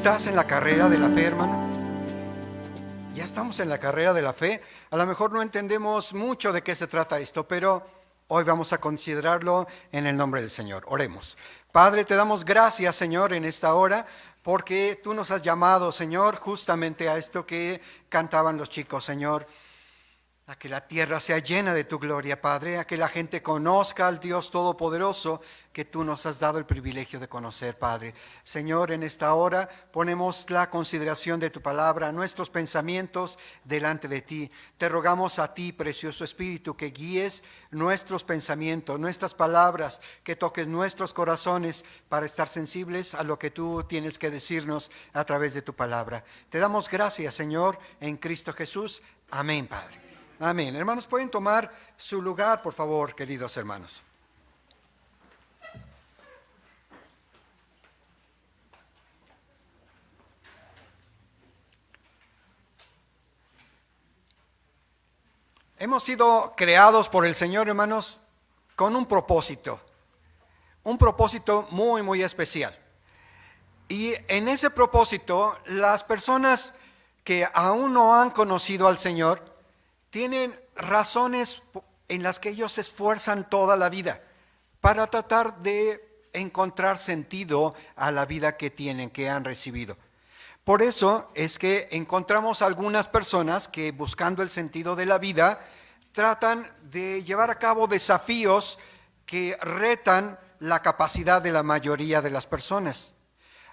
¿Estás en la carrera de la fe, hermano? Ya estamos en la carrera de la fe. A lo mejor no entendemos mucho de qué se trata esto, pero hoy vamos a considerarlo en el nombre del Señor. Oremos. Padre, te damos gracias, Señor, en esta hora, porque tú nos has llamado, Señor, justamente a esto que cantaban los chicos, Señor. A que la tierra sea llena de tu gloria, Padre, a que la gente conozca al Dios Todopoderoso que tú nos has dado el privilegio de conocer, Padre. Señor, en esta hora ponemos la consideración de tu palabra, nuestros pensamientos delante de ti. Te rogamos a ti, precioso Espíritu, que guíes nuestros pensamientos, nuestras palabras, que toques nuestros corazones para estar sensibles a lo que tú tienes que decirnos a través de tu palabra. Te damos gracias, Señor, en Cristo Jesús. Amén, Padre. Amén. Hermanos, ¿pueden tomar su lugar, por favor, queridos hermanos? Hemos sido creados por el Señor, hermanos, con un propósito muy, muy especial. Y en ese propósito, las personas que aún no han conocido al Señor tienen razones en las que ellos se esfuerzan toda la vida para tratar de encontrar sentido a la vida que tienen, que han recibido. Por eso es que encontramos algunas personas que, buscando el sentido de la vida, tratan de llevar a cabo desafíos que retan la capacidad de la mayoría de las personas.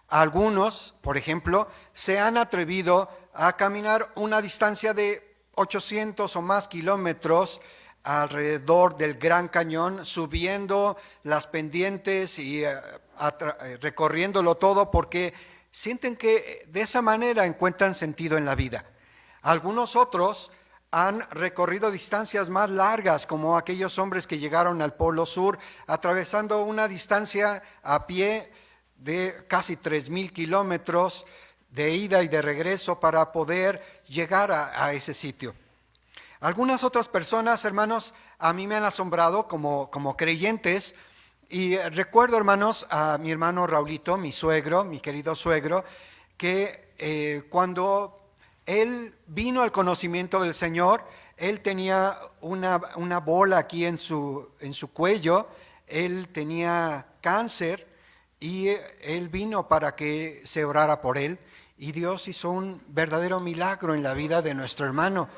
Algunos, por ejemplo, se han atrevido a caminar una distancia de 800 o más kilómetros alrededor del Gran Cañón, subiendo las pendientes y recorriéndolo todo porque sienten que de esa manera encuentran sentido en la vida. Algunos otros han recorrido distancias más largas, como aquellos hombres que llegaron al Polo Sur, atravesando una distancia a pie de casi 3,000 kilómetros de ida y de regreso para poder llegar a ese sitio. Algunas otras personas, hermanos, a mí me han asombrado como creyentes, y recuerdo, hermanos, a mi hermano Raulito, mi suegro, mi querido suegro, que cuando él vino al conocimiento del Señor, él tenía una bola aquí en su cuello, él tenía cáncer y él vino para que se orara por él. Y Dios hizo un verdadero milagro en la vida de nuestro hermano.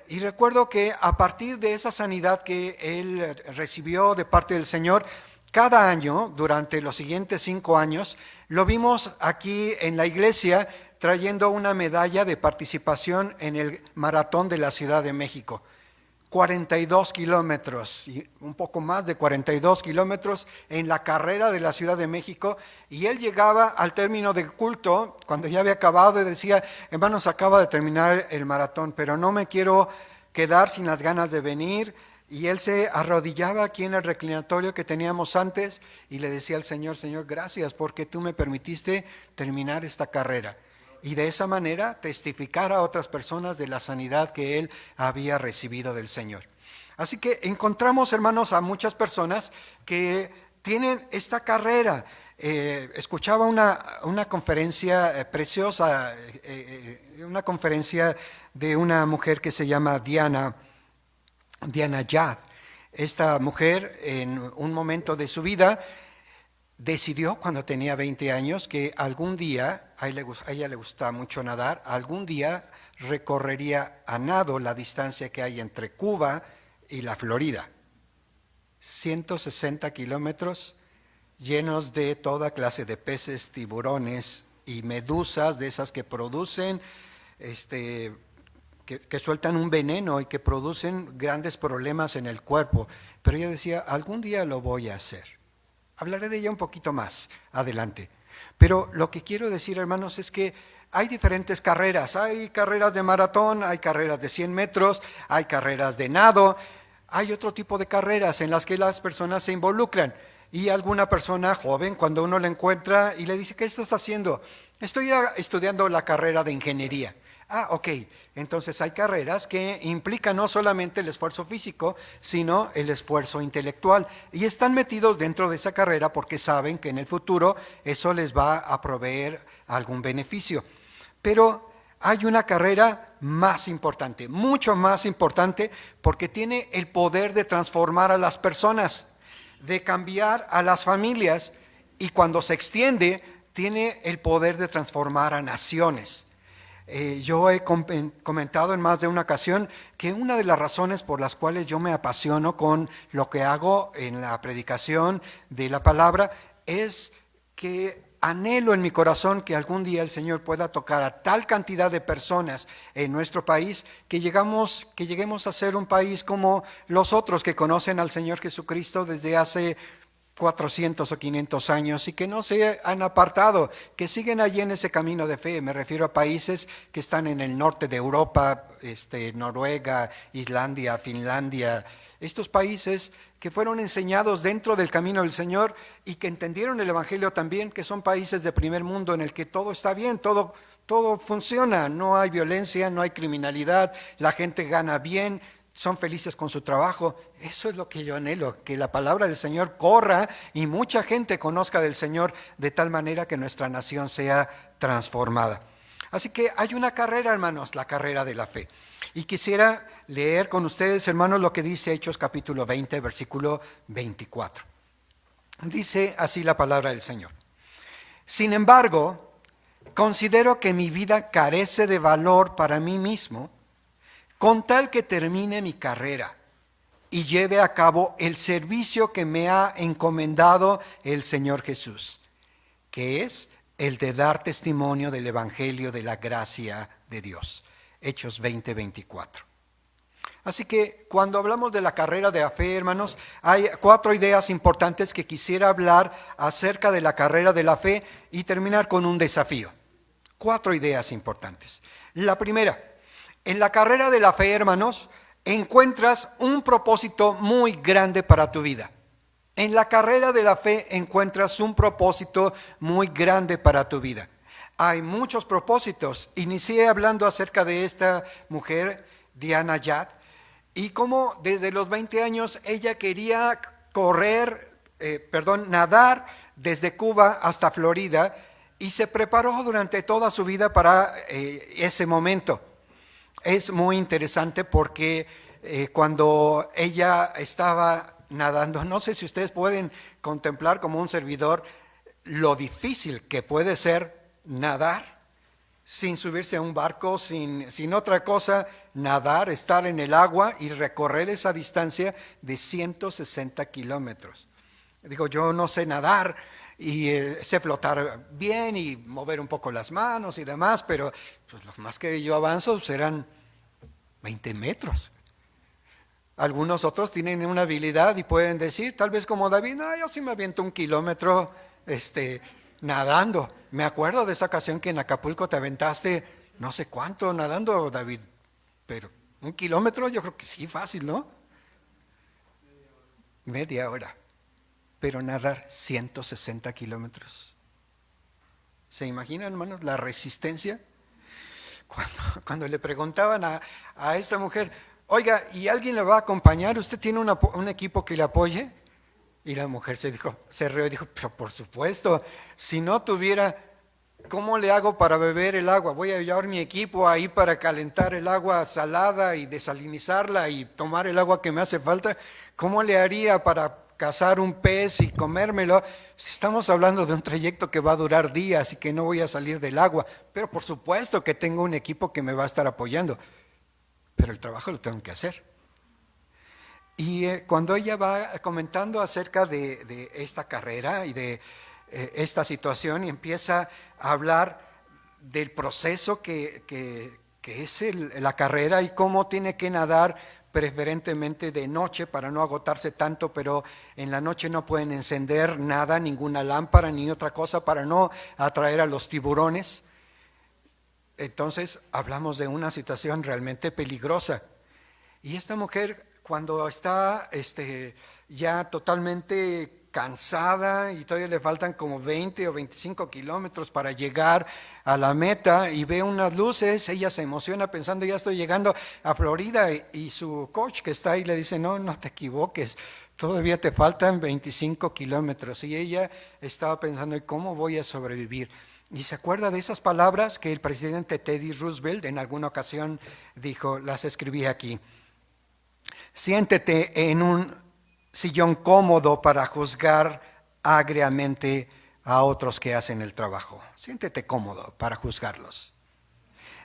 Y recuerdo que a partir de esa sanidad que él recibió de parte del Señor, cada año, durante los siguientes 5 años, lo vimos aquí en la iglesia trayendo una medalla de participación en el maratón de la Ciudad de México. 42 kilómetros, y un poco más de 42 kilómetros en la carrera de la Ciudad de México, y él llegaba al término del culto, cuando ya había acabado, y decía: hermanos, acaba de terminar el maratón, pero no me quiero quedar sin las ganas de venir. Y él se arrodillaba aquí en el reclinatorio que teníamos antes y le decía al Señor: Señor, gracias porque tú me permitiste terminar esta carrera. Y de esa manera testificar a otras personas de la sanidad que él había recibido del Señor. Así que encontramos, hermanos, a muchas personas que tienen esta carrera. Escuchaba una conferencia preciosa, una conferencia de una mujer que se llama Diana Yad. Esta mujer, en un momento de su vida, decidió cuando tenía 20 años que algún día, a ella le gusta mucho nadar, algún día recorrería a nado la distancia que hay entre Cuba y la Florida. 160 kilómetros llenos de toda clase de peces, tiburones y medusas, de esas que producen, que sueltan un veneno y que producen grandes problemas en el cuerpo. Pero ella decía: algún día lo voy a hacer. Hablaré de ella un poquito más adelante. Pero lo que quiero decir, hermanos, es que hay diferentes carreras. Hay carreras de maratón, hay carreras de 100 metros, hay carreras de nado. Hay otro tipo de carreras en las que las personas se involucran. Y alguna persona joven, cuando uno la encuentra y le dice: ¿qué estás haciendo? Estoy estudiando la carrera de ingeniería. Ok, entonces hay carreras que implican no solamente el esfuerzo físico, sino el esfuerzo intelectual. Y están metidos dentro de esa carrera porque saben que en el futuro eso les va a proveer algún beneficio. Pero hay una carrera más importante, mucho más importante, porque tiene el poder de transformar a las personas, de cambiar a las familias, y cuando se extiende, tiene el poder de transformar a naciones. Yo he comentado en más de una ocasión que una de las razones por las cuales yo me apasiono con lo que hago en la predicación de la palabra es que anhelo en mi corazón que algún día el Señor pueda tocar a tal cantidad de personas en nuestro país que lleguemos a ser un país como los otros que conocen al Señor Jesucristo desde hace 400 o 500 años y que no se han apartado, que siguen allí en ese camino de fe. Me refiero a países que están en el norte de Europa, Noruega, Islandia, Finlandia, estos países que fueron enseñados dentro del camino del Señor y que entendieron el Evangelio también, que son países de primer mundo en el que todo está bien, todo funciona, no hay violencia, no hay criminalidad, la gente gana bien, son felices con su trabajo. Eso es lo que yo anhelo, que la palabra del Señor corra y mucha gente conozca del Señor de tal manera que nuestra nación sea transformada. Así que hay una carrera, hermanos, la carrera de la fe. Y quisiera leer con ustedes, hermanos, lo que dice Hechos capítulo 20, versículo 24. Dice así la palabra del Señor. Sin embargo, considero que mi vida carece de valor para mí mismo, con tal que termine mi carrera y lleve a cabo el servicio que me ha encomendado el Señor Jesús, que es el de dar testimonio del Evangelio de la gracia de Dios. Hechos 20, 24. Así que cuando hablamos de la carrera de la fe, hermanos, hay 4 ideas importantes que quisiera hablar acerca de la carrera de la fe y terminar con un desafío. 4 ideas importantes. La primera, en la carrera de la fe, hermanos, encuentras un propósito muy grande para tu vida. En la carrera de la fe encuentras un propósito muy grande para tu vida. Hay muchos propósitos. Inicié hablando acerca de esta mujer, Diana Yad, y cómo desde los 20 años ella quería nadar desde Cuba hasta Florida y se preparó durante toda su vida para ese momento. Es muy interesante porque cuando ella estaba nadando, no sé si ustedes pueden contemplar como un servidor lo difícil que puede ser nadar sin subirse a un barco, sin otra cosa, nadar, estar en el agua y recorrer esa distancia de 160 kilómetros. Digo, yo no sé nadar y sé flotar bien y mover un poco las manos y demás, pero pues, lo más que yo avanzo serán 20 metros. Algunos otros tienen una habilidad y pueden decir, tal vez como David, no, yo sí me aviento 1 kilómetro nadando. Me acuerdo de esa ocasión que en Acapulco te aventaste no sé cuánto nadando, David, pero 1 kilómetro yo creo que sí, fácil, ¿no? Media hora. Pero nadar 160 kilómetros. ¿Se imaginan, hermanos, la resistencia? Cuando le preguntaban a esta mujer, oiga, ¿y alguien le va a acompañar? ¿Usted tiene un equipo que le apoye? Y la mujer se rió y dijo, pero por supuesto, si no tuviera, ¿cómo le hago para beber el agua? Voy a llevar mi equipo ahí para calentar el agua salada y desalinizarla y tomar el agua que me hace falta. ¿Cómo le haría para cazar un pez y comérmelo? Si estamos hablando de un trayecto que va a durar días y que no voy a salir del agua, pero por supuesto que tengo un equipo que me va a estar apoyando, pero el trabajo lo tengo que hacer. Y cuando ella va comentando acerca de esta carrera y de esta situación y empieza a hablar del proceso que es la carrera y cómo tiene que nadar preferentemente de noche para no agotarse tanto, pero en la noche no pueden encender nada, ninguna lámpara ni otra cosa para no atraer a los tiburones. Entonces hablamos de una situación realmente peligrosa. Y esta mujer, cuando está ya totalmente cansada y todavía le faltan como 20 o 25 kilómetros para llegar a la meta y ve unas luces, ella se emociona pensando ya estoy llegando a Florida y su coach que está ahí le dice no te equivoques, todavía te faltan 25 kilómetros y ella estaba pensando ¿y cómo voy a sobrevivir? Y se acuerda de esas palabras que el presidente Teddy Roosevelt en alguna ocasión dijo, las escribí aquí: siéntete en un sillón cómodo para juzgar agriamente a otros que hacen el trabajo. Siéntete cómodo para juzgarlos.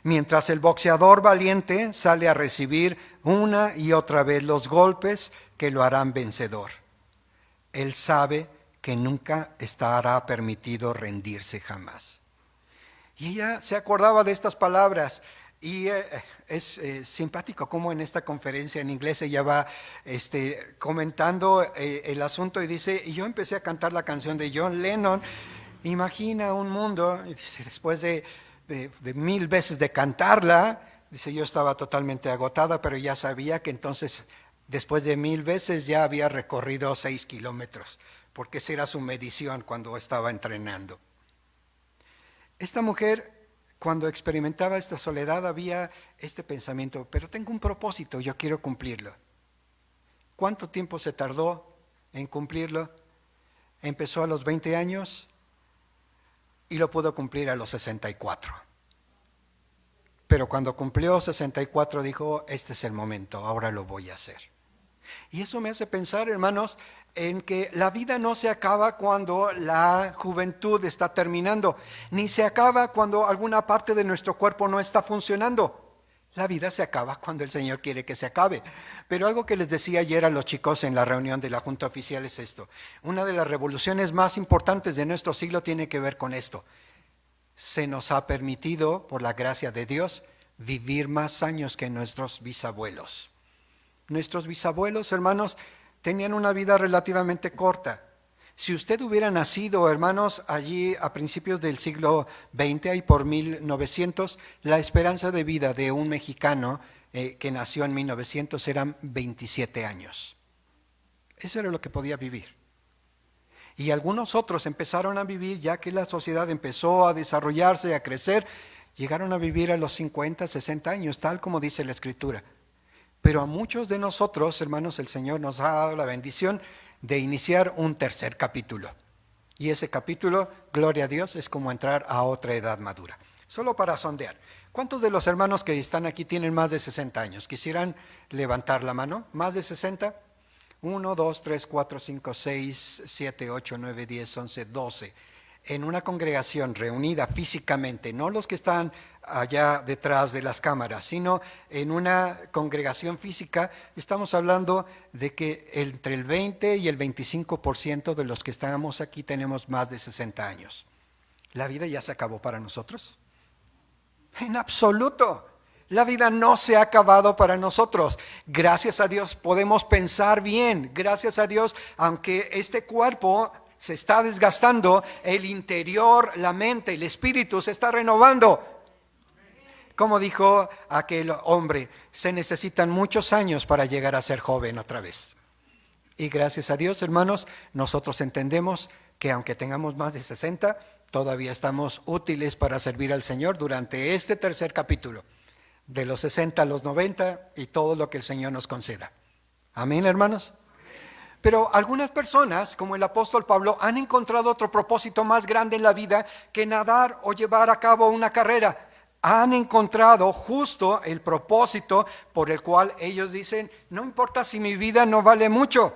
Mientras el boxeador valiente sale a recibir una y otra vez los golpes que lo harán vencedor. Él sabe que nunca estará permitido rendirse jamás. Y ella se acordaba de estas palabras. Y es simpático como en esta conferencia en inglés ella va comentando el asunto y dice, y yo empecé a cantar la canción de John Lennon, imagina un mundo, y dice, después de 1000 veces de cantarla, dice, yo estaba totalmente agotada, pero ya sabía que entonces, después de 1000 veces ya había recorrido 6 kilómetros, porque esa era su medición cuando estaba entrenando. Esta mujer, cuando experimentaba esta soledad, había este pensamiento, pero tengo un propósito, yo quiero cumplirlo. ¿Cuánto tiempo se tardó en cumplirlo? Empezó a los 20 años y lo pudo cumplir a los 64. Pero cuando cumplió 64 dijo, este es el momento, ahora lo voy a hacer. Y eso me hace pensar, hermanos, en que la vida no se acaba cuando la juventud está terminando, ni se acaba cuando alguna parte de nuestro cuerpo no está funcionando. La vida se acaba cuando el Señor quiere que se acabe. Pero algo que les decía ayer a los chicos en la reunión de la Junta Oficial es esto. Una de las revoluciones más importantes de nuestro siglo tiene que ver con esto. Se nos ha permitido, por la gracia de Dios, vivir más años que nuestros bisabuelos. Nuestros bisabuelos, hermanos, tenían una vida relativamente corta. Si usted hubiera nacido, hermanos, allí a principios del siglo XX, y por 1900, la esperanza de vida de un mexicano que nació en 1900 eran 27 años. Eso era lo que podía vivir. Y algunos otros empezaron a vivir, ya que la sociedad empezó a desarrollarse, a crecer, llegaron a vivir a los 50, 60 años, tal como dice la Escritura. Pero a muchos de nosotros, hermanos, el Señor nos ha dado la bendición de iniciar un tercer capítulo. Y ese capítulo, gloria a Dios, es como entrar a otra edad madura. Solo para sondear. ¿Cuántos de los hermanos que están aquí tienen más de 60 años? ¿Quisieran levantar la mano? ¿Más de 60? 1, 2, 3, 4, 5, 6, 7, 8, 9, 10, 11, 12. En una congregación reunida físicamente, no los que están allá detrás de las cámaras, sino en una congregación física, estamos hablando de que entre el 20 y el 25% de los que estamos aquí tenemos más de 60 años. ¿La vida ya se acabó para nosotros? En absoluto. La vida no se ha acabado para nosotros. Gracias a Dios podemos pensar bien. Gracias a Dios, aunque este cuerpo se está desgastando, el interior, la mente, el espíritu se está renovando. Como dijo aquel hombre, se necesitan muchos años para llegar a ser joven otra vez. Y gracias a Dios, hermanos, nosotros entendemos que aunque tengamos más de 60, todavía estamos útiles para servir al Señor durante este tercer capítulo, de los 60 a los 90 y todo lo que el Señor nos conceda. Amén, hermanos. Pero algunas personas, como el apóstol Pablo, han encontrado otro propósito más grande en la vida que nadar o llevar a cabo una carrera. Han encontrado justo el propósito por el cual ellos dicen, no importa si mi vida no vale mucho.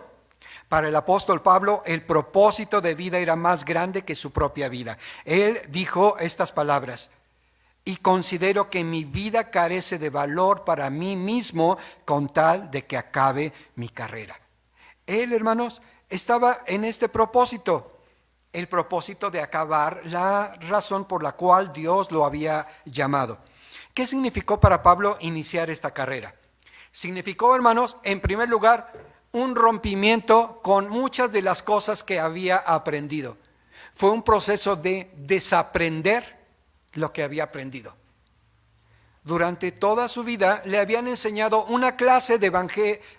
Para el apóstol Pablo, el propósito de vida era más grande que su propia vida. Él dijo estas palabras: y considero que mi vida carece de valor para mí mismo con tal de que acabe mi carrera. Él, hermanos, estaba en este propósito, el propósito de acabar la razón por la cual Dios lo había llamado. ¿Qué significó para Pablo iniciar esta carrera? Significó, hermanos, en primer lugar, un rompimiento con muchas de las cosas que había aprendido. Fue un proceso de desaprender lo que había aprendido. Durante toda su vida le habían enseñado una clase de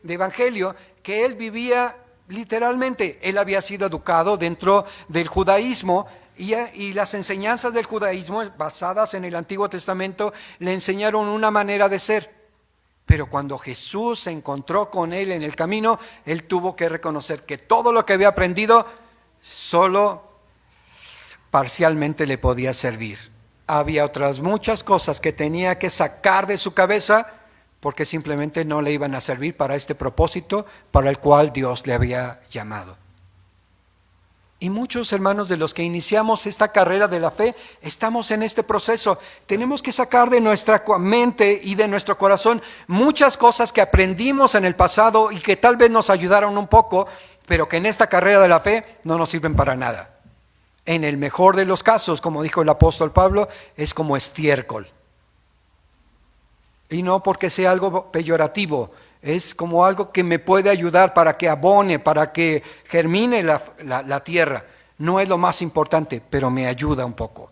evangelio que él vivía literalmente, él había sido educado dentro del judaísmo y las enseñanzas del judaísmo basadas en el Antiguo Testamento le enseñaron una manera de ser. Pero cuando Jesús se encontró con él en el camino, él tuvo que reconocer que todo lo que había aprendido solo parcialmente le podía servir. Había otras muchas cosas que tenía que sacar de su cabeza porque simplemente no le iban a servir para este propósito para el cual Dios le había llamado. Y muchos hermanos de los que iniciamos esta carrera de la fe, estamos en este proceso. Tenemos que sacar de nuestra mente y de nuestro corazón muchas cosas que aprendimos en el pasado y que tal vez nos ayudaron un poco, pero que en esta carrera de la fe no nos sirven para nada. En el mejor de los casos, como dijo el apóstol Pablo, es como estiércol. Y no porque sea algo peyorativo, es como algo que me puede ayudar para que abone, para que germine la tierra. No es lo más importante, pero me ayuda un poco.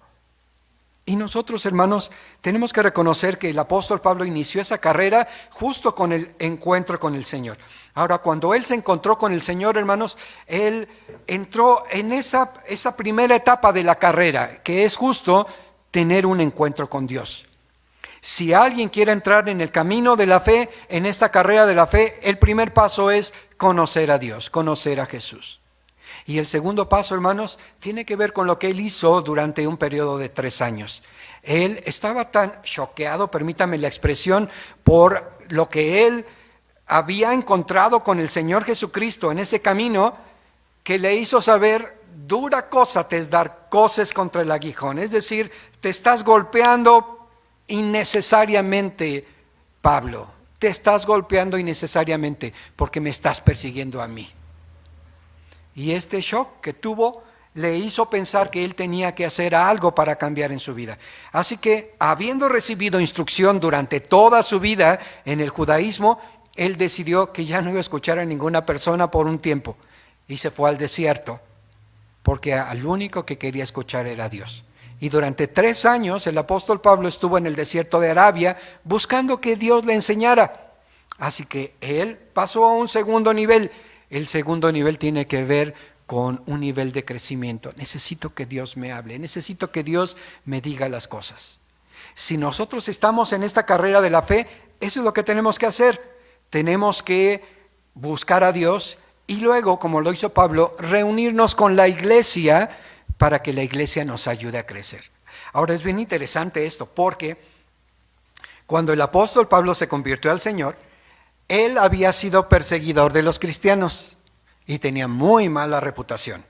Y nosotros, hermanos, tenemos que reconocer que el apóstol Pablo inició esa carrera justo con el encuentro con el Señor. Ahora, cuando él se encontró con el Señor, hermanos, él entró en esa primera etapa de la carrera, que es justo tener un encuentro con Dios. Si alguien quiere entrar en el camino de la fe, en esta carrera de la fe, el primer paso es conocer a Dios, conocer a Jesús. Y el segundo paso, hermanos, tiene que ver con lo que él hizo durante un periodo de 3 años. Él estaba tan choqueado, permítame la expresión, por lo que él había encontrado con el Señor Jesucristo en ese camino, que le hizo saber, dura cosa te es dar coces contra el aguijón. Es decir, te estás golpeando innecesariamente, Pablo, te estás golpeando innecesariamente porque me estás persiguiendo a mí. Y este shock que tuvo le hizo pensar que él tenía que hacer algo para cambiar en su vida. Así que, habiendo recibido instrucción durante toda su vida en el judaísmo, él decidió que ya no iba a escuchar a ninguna persona por un tiempo y se fue al desierto, porque al único que quería escuchar era a Dios. Y durante 3 años el apóstol Pablo estuvo en el desierto de Arabia buscando que Dios le enseñara. Así que él pasó a un segundo nivel. El segundo nivel tiene que ver con un nivel de crecimiento. Necesito que Dios me hable, necesito que Dios me diga las cosas. Si nosotros estamos en esta carrera de la fe, eso es lo que tenemos que hacer. Tenemos que buscar a Dios y luego, como lo hizo Pablo, reunirnos con la iglesia para que la iglesia nos ayude a crecer. Ahora es bien interesante esto, porque cuando el apóstol Pablo se convirtió al Señor, él había sido perseguidor de los cristianos y tenía muy mala reputación.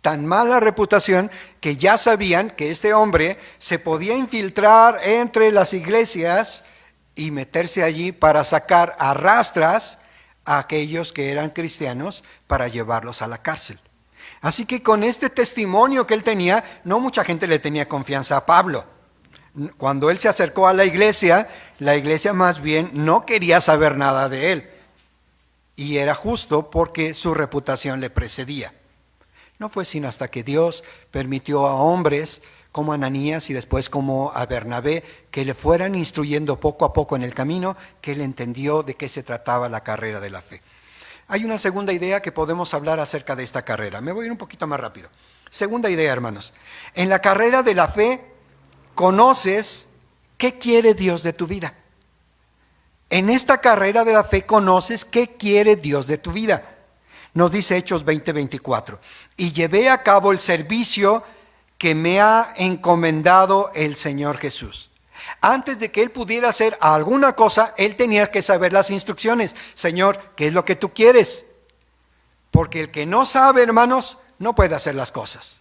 Tan mala reputación que ya sabían que este hombre se podía infiltrar entre las iglesias y meterse allí para sacar a rastras a aquellos que eran cristianos para llevarlos a la cárcel. Así que con este testimonio que él tenía, no mucha gente le tenía confianza a Pablo. Cuando él se acercó a la iglesia más bien no quería saber nada de él. Y era justo porque su reputación le precedía. No fue sino hasta que Dios permitió a hombres como Ananías y después como a Bernabé que le fueran instruyendo poco a poco en el camino, que él entendió de qué se trataba la carrera de la fe. Hay una segunda idea que podemos hablar acerca de esta carrera. Me voy a ir un poquito más rápido. Segunda idea, hermanos. En la carrera de la fe, conoces qué quiere Dios de tu vida. En esta carrera de la fe, conoces qué quiere Dios de tu vida. Nos dice Hechos 20:24. Y llevé a cabo el servicio que me ha encomendado el Señor Jesús. Antes de que él pudiera hacer alguna cosa, él tenía que saber las instrucciones. Señor, ¿qué es lo que tú quieres? Porque el que no sabe, hermanos, no puede hacer las cosas.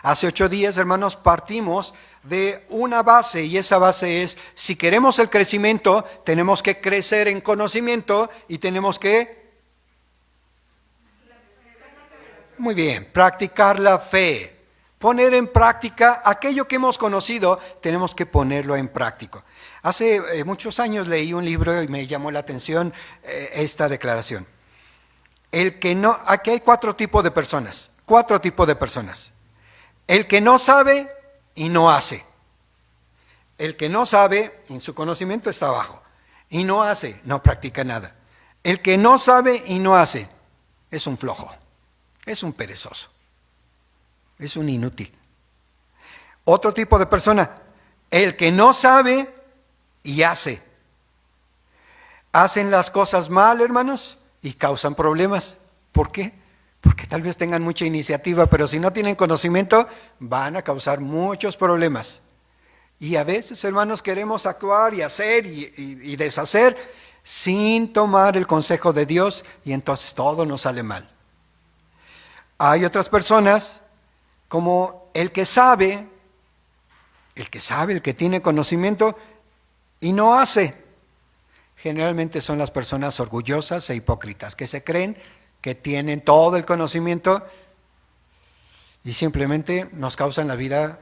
Hace 8 días, hermanos, partimos de una base y esa base es, si queremos el crecimiento, tenemos que crecer en conocimiento y tenemos que, muy bien, practicar la fe. Poner en práctica aquello que hemos conocido, tenemos que ponerlo en práctica. Hace muchos años leí un libro y me llamó la atención esta declaración. Aquí hay 4 tipos de personas. 4 tipos de personas. El que no sabe y no hace. El que no sabe, en su conocimiento está abajo. Y no hace, no practica nada. El que no sabe y no hace. es un flojo, es un perezoso, es un inútil. Otro tipo de persona, el que no sabe y hace. Hacen las cosas mal, hermanos, y causan problemas. ¿Por qué? Porque tal vez tengan mucha iniciativa, pero si no tienen conocimiento, van a causar muchos problemas. Y a veces, hermanos, queremos actuar y hacer y deshacer sin tomar el consejo de Dios, y entonces todo nos sale mal. Hay otras personas, como el que sabe, el que tiene conocimiento y no hace. Generalmente son las personas orgullosas e hipócritas que se creen que tienen todo el conocimiento y simplemente nos causan la vida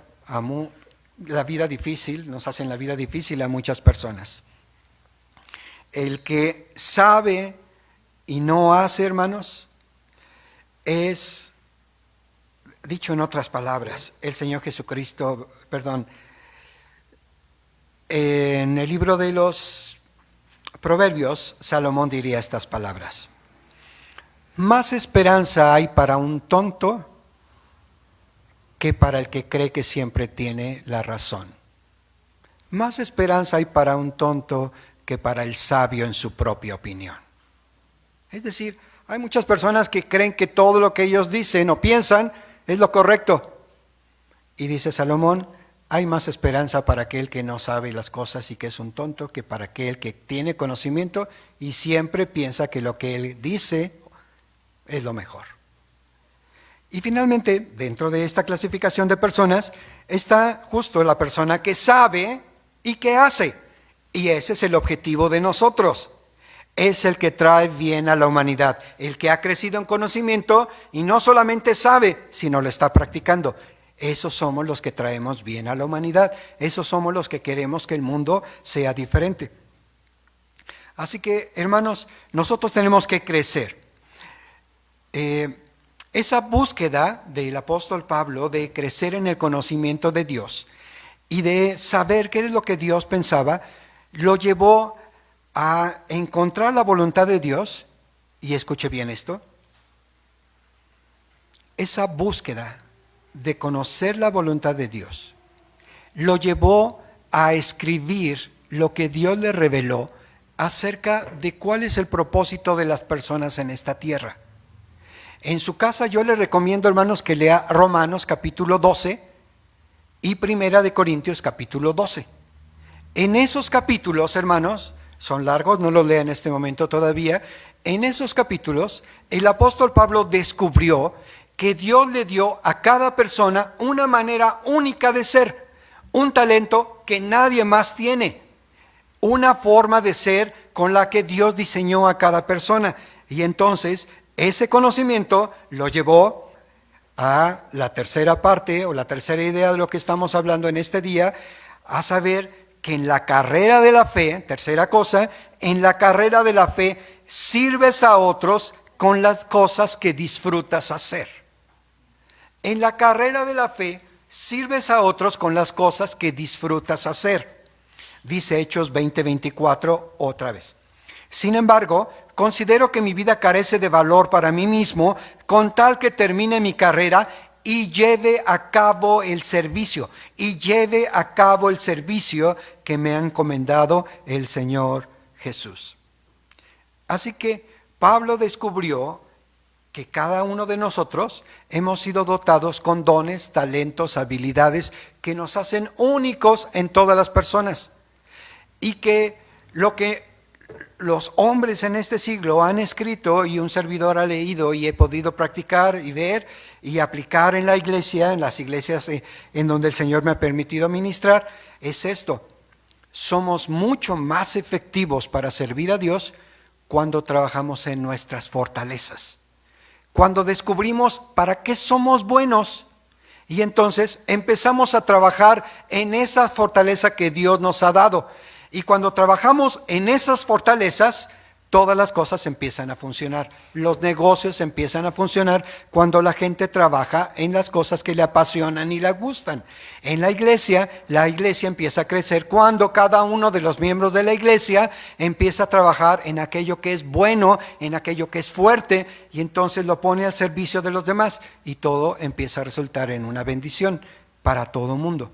difícil, nos hacen la vida difícil a muchas personas. El que sabe y no hace, hermanos, es, dicho en otras palabras, el Señor Jesucristo, en el libro de los Proverbios, Salomón diría estas palabras: más esperanza hay para un tonto que para el que cree que siempre tiene la razón. Más esperanza hay para un tonto que para el sabio en su propia opinión. Es decir, hay muchas personas que creen que todo lo que ellos dicen o piensan es lo correcto. Y dice Salomón, hay más esperanza para aquel que no sabe las cosas y que es un tonto que para aquel que tiene conocimiento y siempre piensa que lo que él dice es lo mejor. Y finalmente, dentro de esta clasificación de personas, está justo la persona que sabe y que hace. Y ese es el objetivo de nosotros. Es el que trae bien a la humanidad, el que ha crecido en conocimiento y no solamente sabe, sino lo está practicando. Esos somos los que traemos bien a la humanidad, esos somos los que queremos que el mundo sea diferente. Así que, hermanos, nosotros tenemos que crecer. Esa búsqueda del apóstol Pablo de crecer en el conocimiento de Dios y de saber qué es lo que Dios pensaba, lo llevó a encontrar la voluntad de Dios, y escuche bien esto, esa búsqueda de conocer la voluntad de Dios lo llevó a escribir lo que Dios le reveló acerca de cuál es el propósito de las personas en esta tierra. En su casa yo le recomiendo, hermanos, que lea Romanos capítulo 12 y Primera de Corintios capítulo 12. En esos capítulos, hermanos, son largos, no los lea en este momento todavía. En esos capítulos, el apóstol Pablo descubrió que Dios le dio a cada persona una manera única de ser, un talento que nadie más tiene, una forma de ser con la que Dios diseñó a cada persona. Y entonces, ese conocimiento lo llevó a la tercera parte o la tercera idea de lo que estamos hablando en este día, a saber que en la carrera de la fe, tercera cosa, en la carrera de la fe sirves a otros con las cosas que disfrutas hacer. En la carrera de la fe sirves a otros con las cosas que disfrutas hacer. Dice Hechos 20:24 otra vez. Sin embargo, considero que mi vida carece de valor para mí mismo, con tal que termine mi carrera y lleve a cabo el servicio, que me ha encomendado el Señor Jesús. Así que Pablo descubrió que cada uno de nosotros hemos sido dotados con dones, talentos, habilidades que nos hacen únicos en todas las personas. Y que lo que los hombres en este siglo han escrito y un servidor ha leído y he podido practicar y ver y aplicar en la iglesia, en las iglesias en donde el Señor me ha permitido ministrar, es esto: somos mucho más efectivos para servir a Dios cuando trabajamos en nuestras fortalezas, cuando descubrimos para qué somos buenos y entonces empezamos a trabajar en esa fortaleza que Dios nos ha dado. Y cuando trabajamos en esas fortalezas, todas las cosas empiezan a funcionar. Los negocios empiezan a funcionar cuando la gente trabaja en las cosas que le apasionan y le gustan. En la iglesia empieza a crecer cuando cada uno de los miembros de la iglesia empieza a trabajar en aquello que es bueno, en aquello que es fuerte, y entonces lo pone al servicio de los demás, y todo empieza a resultar en una bendición para todo el mundo.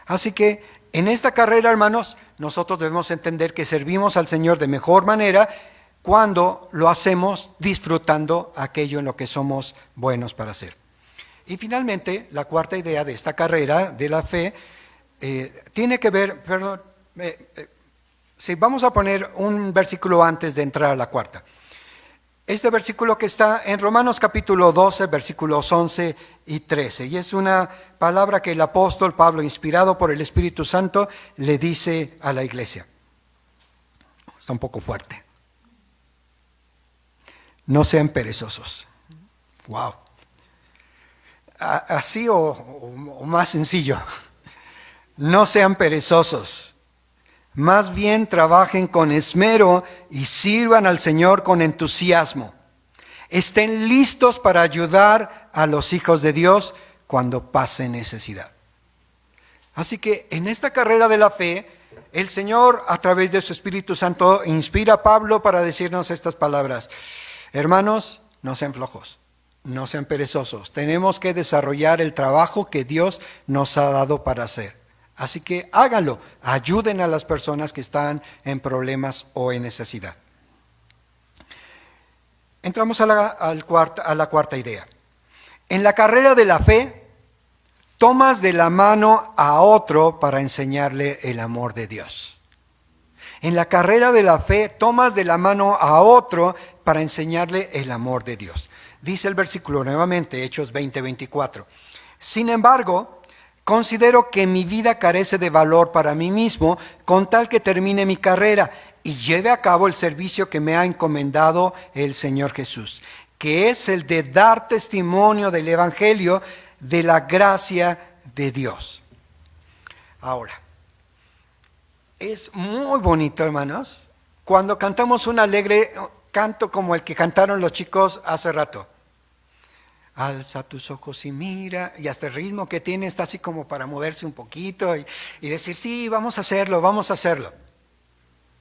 Así que en esta carrera, hermanos, nosotros debemos entender que servimos al Señor de mejor manera cuando lo hacemos disfrutando aquello en lo que somos buenos para hacer. Y finalmente, la cuarta idea de esta carrera de la fe tiene que ver, si vamos a poner un versículo antes de entrar a la cuarta. Este versículo que está en Romanos capítulo 12, versículos 11 y 13. Y es una palabra que el apóstol Pablo, inspirado por el Espíritu Santo, le dice a la iglesia. Está un poco fuerte. No sean perezosos. Wow. Así o más sencillo. No sean perezosos. Más bien trabajen con esmero y sirvan al Señor con entusiasmo. Estén listos para ayudar a los hijos de Dios cuando pase necesidad. Así que en esta carrera de la fe, el Señor a través de su Espíritu Santo inspira a Pablo para decirnos estas palabras. Hermanos, no sean flojos, no sean perezosos. Tenemos que desarrollar el trabajo que Dios nos ha dado para hacer. Así que háganlo, ayuden a las personas que están en problemas o en necesidad. Entramos a la cuarta idea. En la carrera de la fe, tomas de la mano a otro para enseñarle el amor de Dios. En la carrera de la fe, tomas de la mano a otro para enseñarle el amor de Dios. Dice el versículo nuevamente, Hechos 20:24. Sin embargo, considero que mi vida carece de valor para mí mismo, con tal que termine mi carrera y lleve a cabo el servicio que me ha encomendado el Señor Jesús, que es el de dar testimonio del Evangelio de la gracia de Dios. Ahora, es muy bonito, hermanos, cuando cantamos un alegre canto como el que cantaron los chicos hace rato. Alza tus ojos y mira, y hasta el ritmo que tiene está así como para moverse un poquito y decir, sí, vamos a hacerlo, vamos a hacerlo.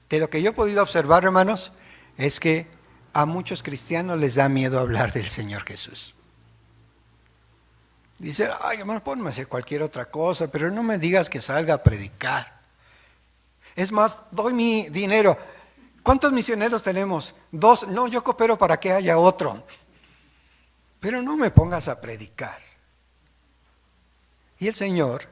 De lo que yo he podido observar, hermanos, es que a muchos cristianos les da miedo hablar del Señor Jesús. Dicen, ay, hermano, ponme a hacer cualquier otra cosa, pero no me digas que salga a predicar. Es más, doy mi dinero. ¿Cuántos misioneros tenemos? 2. No, yo coopero para que haya otro. Pero no me pongas a predicar. Y el Señor,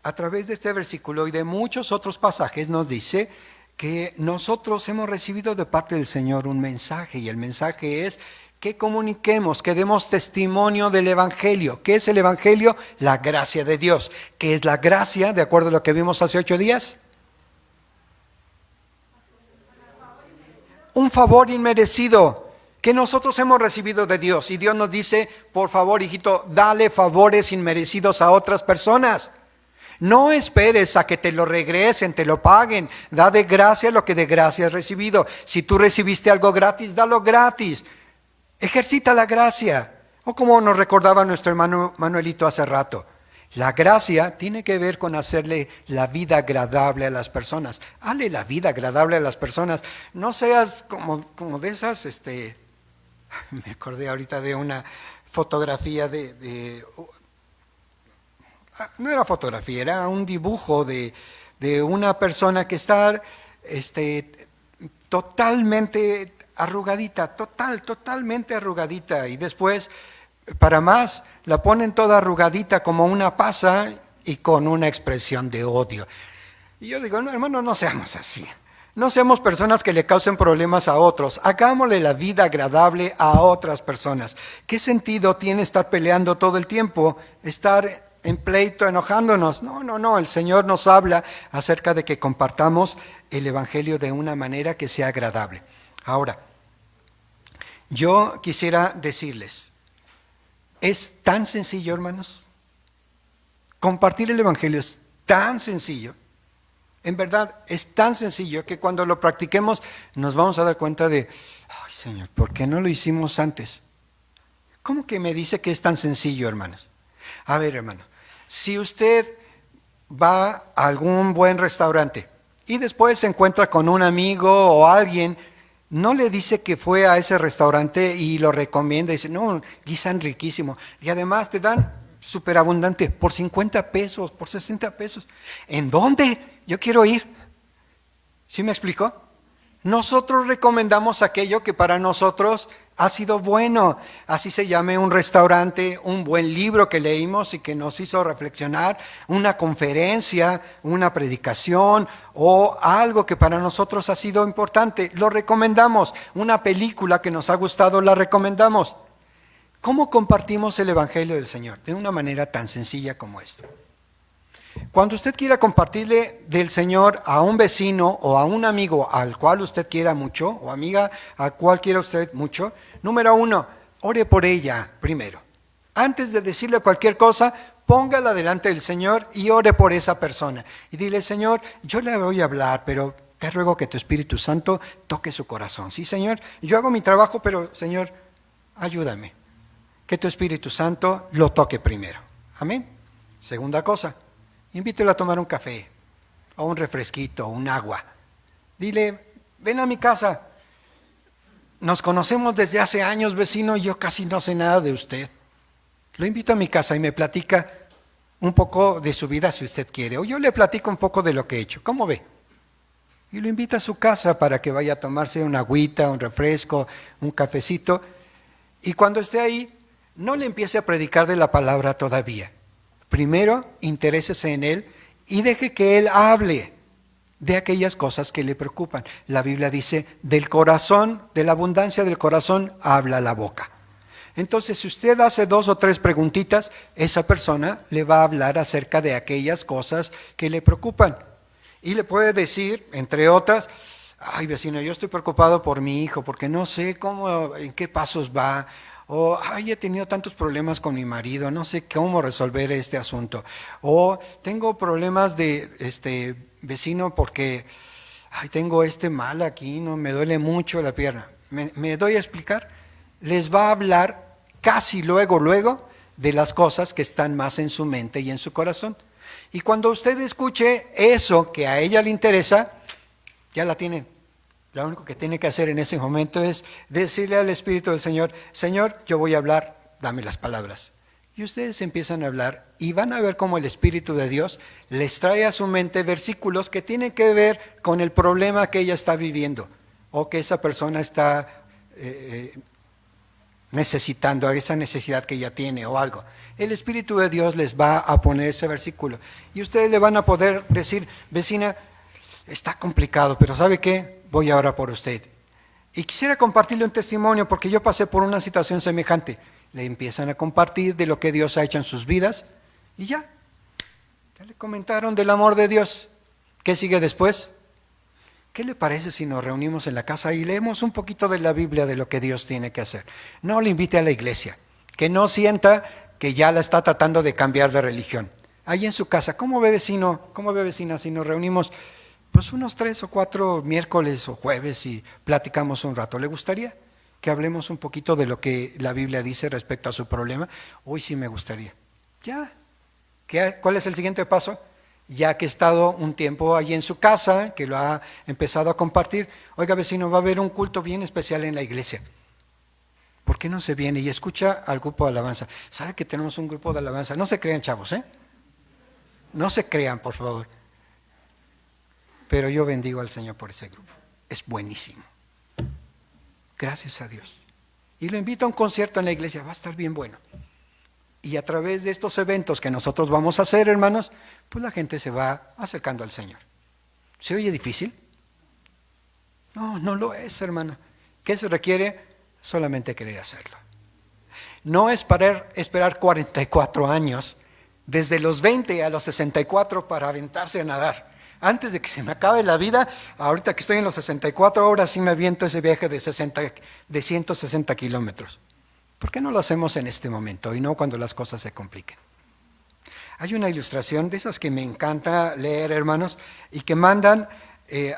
a través de este versículo y de muchos otros pasajes, nos dice que nosotros hemos recibido de parte del Señor un mensaje, y el mensaje es que comuniquemos, que demos testimonio del Evangelio. ¿Qué es el Evangelio? La gracia de Dios. ¿Qué es la gracia, de acuerdo a lo que vimos hace 8 días? Un favor inmerecido que nosotros hemos recibido de Dios. Y Dios nos dice, por favor, hijito, dale favores inmerecidos a otras personas. No esperes a que te lo regresen, te lo paguen. Da de gracia lo que de gracia has recibido. Si tú recibiste algo gratis, dalo gratis. Ejercita la gracia. O como nos recordaba nuestro hermano Manuelito hace rato. La gracia tiene que ver con hacerle la vida agradable a las personas. Hazle la vida agradable a las personas. No seas como de esas, me acordé ahorita de una fotografía no era fotografía, era un dibujo de una persona que está totalmente arrugadita, totalmente arrugadita, y después, para más, la ponen toda arrugadita como una pasa y con una expresión de odio. Y yo digo, no, hermano, no seamos así. No seamos personas que le causen problemas a otros. Hagámosle la vida agradable a otras personas. ¿Qué sentido tiene estar peleando todo el tiempo? Estar en pleito, enojándonos. No. El Señor nos habla acerca de que compartamos el Evangelio de una manera que sea agradable. Ahora, yo quisiera decirles, es tan sencillo, hermanos. Compartir el Evangelio es tan sencillo. En verdad, es tan sencillo que cuando lo practiquemos nos vamos a dar cuenta de, ay Señor, ¿por qué no lo hicimos antes? ¿Cómo que me dice que es tan sencillo, hermanos? A ver, hermano, si usted va a algún buen restaurante y después se encuentra con un amigo o alguien, no le dice que fue a ese restaurante y lo recomienda, dice, no, guisan riquísimo. Y además te dan superabundante por 50 pesos, por 60 pesos. ¿En dónde? Yo quiero ir. ¿Sí me explicó? Nosotros recomendamos aquello que para nosotros ha sido bueno. Así se llame un restaurante, un buen libro que leímos y que nos hizo reflexionar, una conferencia, una predicación o algo que para nosotros ha sido importante. Lo recomendamos. Una película que nos ha gustado, la recomendamos. ¿Cómo compartimos el Evangelio del Señor? De una manera tan sencilla como esta. Cuando usted quiera compartirle del Señor a un vecino o a un amigo al cual usted quiera mucho, o amiga al cual quiera usted mucho, número 1, ore por ella primero. Antes de decirle cualquier cosa, póngala delante del Señor y ore por esa persona. Y dile, Señor, yo le voy a hablar, pero te ruego que tu Espíritu Santo toque su corazón. Sí, Señor, yo hago mi trabajo, pero Señor, ayúdame. Que tu Espíritu Santo lo toque primero. Amén. Segunda cosa. Invítelo a tomar un café, o un refresquito, o un agua. Dile, ven a mi casa. Nos conocemos desde hace años, vecino, y yo casi no sé nada de usted. Lo invito a mi casa y me platica un poco de su vida si usted quiere. O yo le platico un poco de lo que he hecho. ¿Cómo ve? Y lo invita a su casa para que vaya a tomarse una agüita, un refresco, un cafecito. Y cuando esté ahí, no le empiece a predicar de la palabra todavía. Primero, interésese en él y deje que él hable de aquellas cosas que le preocupan. La Biblia dice, del corazón, de la abundancia del corazón, habla la boca. Entonces, si usted hace 2 o 3 preguntitas, esa persona le va a hablar acerca de aquellas cosas que le preocupan. Y le puede decir, entre otras, ay vecino, yo estoy preocupado por mi hijo, porque no sé en qué pasos va. O, ay, he tenido tantos problemas con mi marido, no sé cómo resolver este asunto. O tengo problemas de vecino porque, ay, tengo mal aquí, no me duele mucho la pierna. ¿Me doy a explicar? Les va a hablar casi luego de las cosas que están más en su mente y en su corazón. Y cuando usted escuche eso que a ella le interesa, ya la tiene. Lo único que tiene que hacer en ese momento es decirle al Espíritu del Señor, Señor, yo voy a hablar, dame las palabras. Y ustedes empiezan a hablar y van a ver cómo el Espíritu de Dios les trae a su mente versículos que tienen que ver con el problema que ella está viviendo o que esa persona está necesitando, esa necesidad que ella tiene o algo. El Espíritu de Dios les va a poner ese versículo y ustedes le van a poder decir, vecina, está complicado, pero ¿sabe qué? Voy a orar por usted. Y quisiera compartirle un testimonio porque yo pasé por una situación semejante. Le empiezan a compartir de lo que Dios ha hecho en sus vidas y ya le comentaron del amor de Dios. ¿Qué sigue después? ¿Qué le parece si nos reunimos en la casa y leemos un poquito de la Biblia de lo que Dios tiene que hacer? No le invite a la iglesia, que no sienta que ya la está tratando de cambiar de religión. Ahí en su casa, ¿cómo ve vecino? ¿Cómo ve vecina si nos reunimos pues unos 3 o 4 miércoles o jueves y platicamos un rato? ¿Le gustaría que hablemos un poquito de lo que la Biblia dice respecto a su problema? Hoy sí me gustaría. Ya. ¿Cuál es el siguiente paso? Ya que he estado un tiempo allí en su casa, que lo ha empezado a compartir, oiga vecino, va a haber un culto bien especial en la iglesia. ¿Por qué no se viene y escucha al grupo de alabanza? ¿Sabe que tenemos un grupo de alabanza? No se crean, chavos, No se crean, por favor. Pero yo bendigo al Señor por ese grupo. Es buenísimo. Gracias a Dios. Y lo invito a un concierto en la iglesia, va a estar bien bueno. Y a través de estos eventos que nosotros vamos a hacer, hermanos, pues la gente se va acercando al Señor. ¿Se oye difícil? No, no lo es, hermano. ¿Qué se requiere? Solamente querer hacerlo. No es para esperar 44 años, desde los 20 a los 64 para aventarse a nadar. Antes de que se me acabe la vida, ahorita que estoy en los 64, ahora sí me aviento ese viaje de 160 kilómetros. ¿Por qué no lo hacemos en este momento y no cuando las cosas se compliquen? Hay una ilustración de esas que me encanta leer, hermanos, y que mandan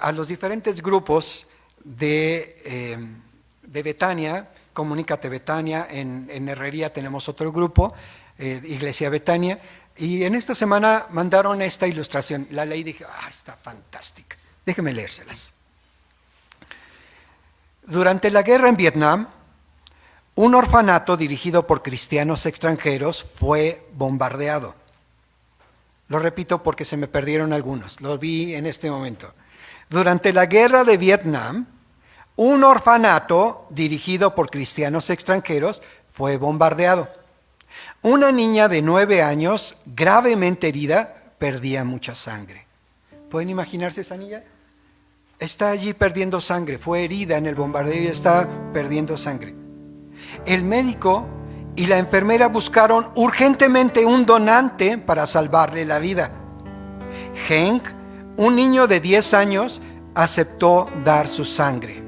a los diferentes grupos de Betania. Comunícate Betania, en Herrería tenemos otro grupo, Iglesia Betania, y en esta semana mandaron esta ilustración. La leí y dije, está fantástica. Déjenme leérselas. Durante la guerra en Vietnam, un orfanato dirigido por cristianos extranjeros fue bombardeado. Lo repito porque se me perdieron algunos, lo vi en este momento. Durante la guerra de Vietnam, un orfanato dirigido por cristianos extranjeros fue bombardeado. Una niña de 9 años, gravemente herida, perdía mucha sangre. ¿Pueden imaginarse esa niña? Está allí perdiendo sangre, fue herida en el bombardeo y está perdiendo sangre. El médico y la enfermera buscaron urgentemente un donante para salvarle la vida. Henk, un niño de 10 años, aceptó dar su sangre.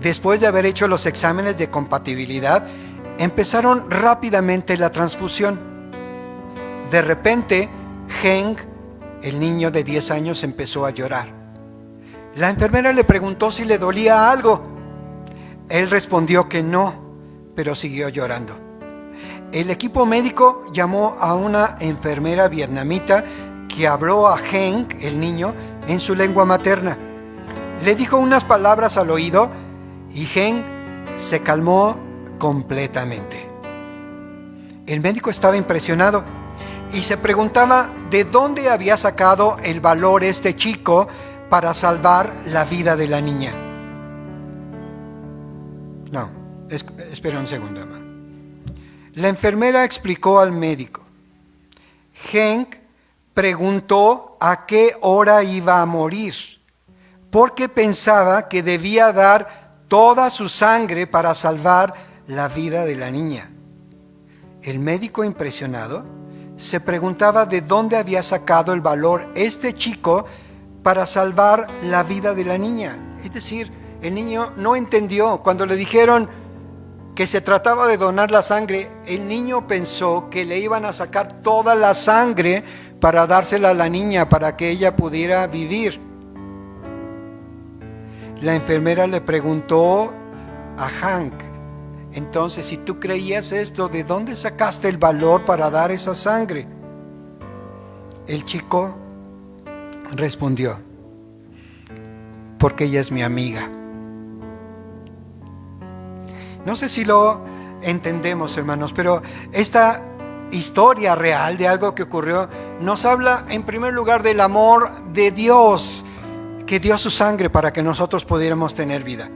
Después de haber hecho los exámenes de compatibilidad, empezaron rápidamente la transfusión. De repente, Henk, el niño de 10 años, empezó a llorar. La enfermera le preguntó si le dolía algo. Él respondió que no, pero siguió llorando. El equipo médico llamó a una enfermera vietnamita que habló a Henk, el niño, en su lengua materna. Le dijo unas palabras al oído y Henk se calmó completamente. El médico estaba impresionado y se preguntaba de dónde había sacado el valor este chico para salvar la vida de la niña. No, espera un segundo, mamá. La enfermera explicó al médico. Henk preguntó a qué hora iba a morir, porque pensaba que debía dar toda su sangre para salvar la vida de la niña. El médico, impresionado, se preguntaba de dónde había sacado el valor este chico para salvar la vida de la niña. Es decir, el niño no entendió. Cuando le dijeron que se trataba de donar la sangre, el niño pensó que le iban a sacar toda la sangre para dársela a la niña, para que ella pudiera vivir. La enfermera le preguntó a Hank, entonces, si tú creías esto, ¿de dónde sacaste el valor para dar esa sangre? El chico respondió, porque ella es mi amiga. No sé si lo entendemos, hermanos, pero esta historia real de algo que ocurrió nos habla en primer lugar del amor de Dios, que dio su sangre para que nosotros pudiéramos tener vida.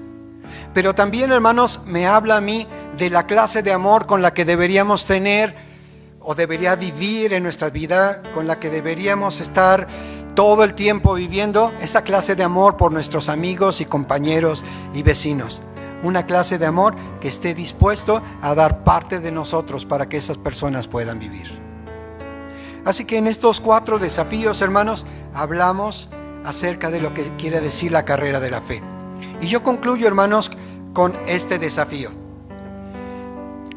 Pero también, hermanos, me habla a mí de la clase de amor con la que deberíamos tener o debería vivir en nuestra vida, con la que deberíamos estar todo el tiempo viviendo, esa clase de amor por nuestros amigos y compañeros y vecinos. Una clase de amor que esté dispuesto a dar parte de nosotros para que esas personas puedan vivir. Así que en estos 4 desafíos, hermanos, hablamos acerca de lo que quiere decir la carrera de la fe. Y yo concluyo, hermanos, con este desafío.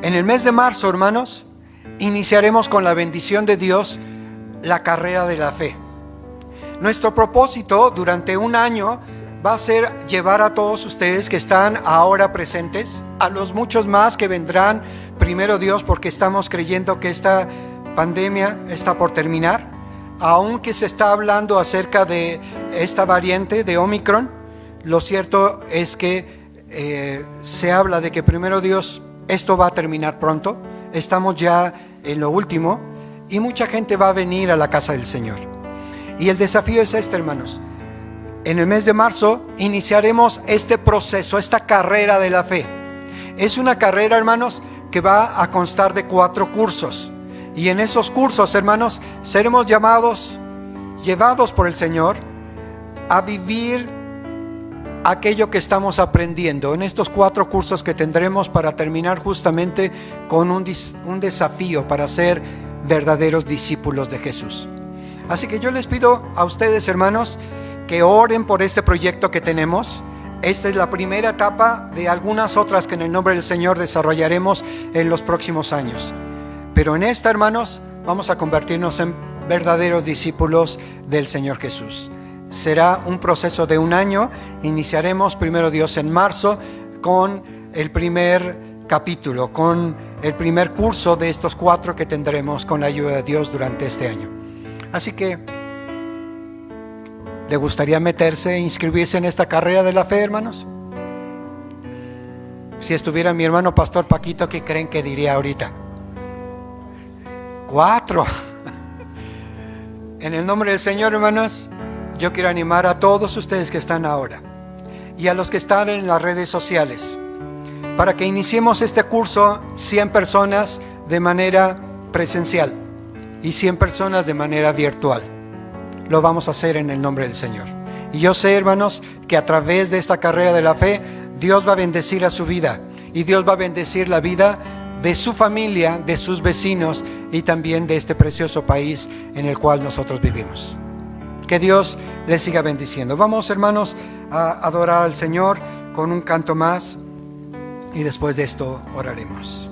En el mes de marzo, hermanos, iniciaremos con la bendición de Dios la carrera de la fe. Nuestro propósito durante un año va a ser llevar a todos ustedes que están ahora presentes, a los muchos más que vendrán, primero Dios, porque estamos creyendo que esta pandemia está por terminar, aunque se está hablando acerca de esta variante de Omicron. Lo cierto es que se habla de que primero Dios, esto va a terminar pronto, estamos ya en lo último y mucha gente va a venir a la casa del Señor. Y el desafío es este, hermanos. En el mes de marzo iniciaremos este proceso, esta carrera de la fe. Es una carrera, hermanos, que va a constar de 4 cursos. Y en esos cursos, hermanos, seremos llevados por el Señor a vivir aquello que estamos aprendiendo en estos 4 cursos que tendremos para terminar justamente con un desafío para ser verdaderos discípulos de Jesús. Así que yo les pido a ustedes, hermanos, que oren por este proyecto que tenemos. Esta es la primera etapa de algunas otras que en el nombre del Señor desarrollaremos en los próximos años. Pero en esta, hermanos, vamos a convertirnos en verdaderos discípulos del Señor Jesús. Será un proceso de 1 año. Iniciaremos, primero Dios, en marzo con el primer capítulo, con el primer curso de estos 4 que tendremos con la ayuda de Dios durante este año. Así que, ¿le gustaría meterse e inscribirse en esta carrera de la fe, hermanos? Si estuviera mi hermano Pastor Paquito, ¿qué creen que diría ahorita? 4. En el nombre del Señor, hermanos, yo quiero animar a todos ustedes que están ahora y a los que están en las redes sociales para que iniciemos este curso 100 personas de manera presencial y 100 personas de manera virtual. Lo vamos a hacer en el nombre del Señor. Y yo sé, hermanos, que a través de esta carrera de la fe, Dios va a bendecir a su vida y Dios va a bendecir la vida de su familia, de sus vecinos y también de este precioso país en el cual nosotros vivimos. Que Dios les siga bendiciendo. Vamos, hermanos, a adorar al Señor con un canto más y después de esto oraremos.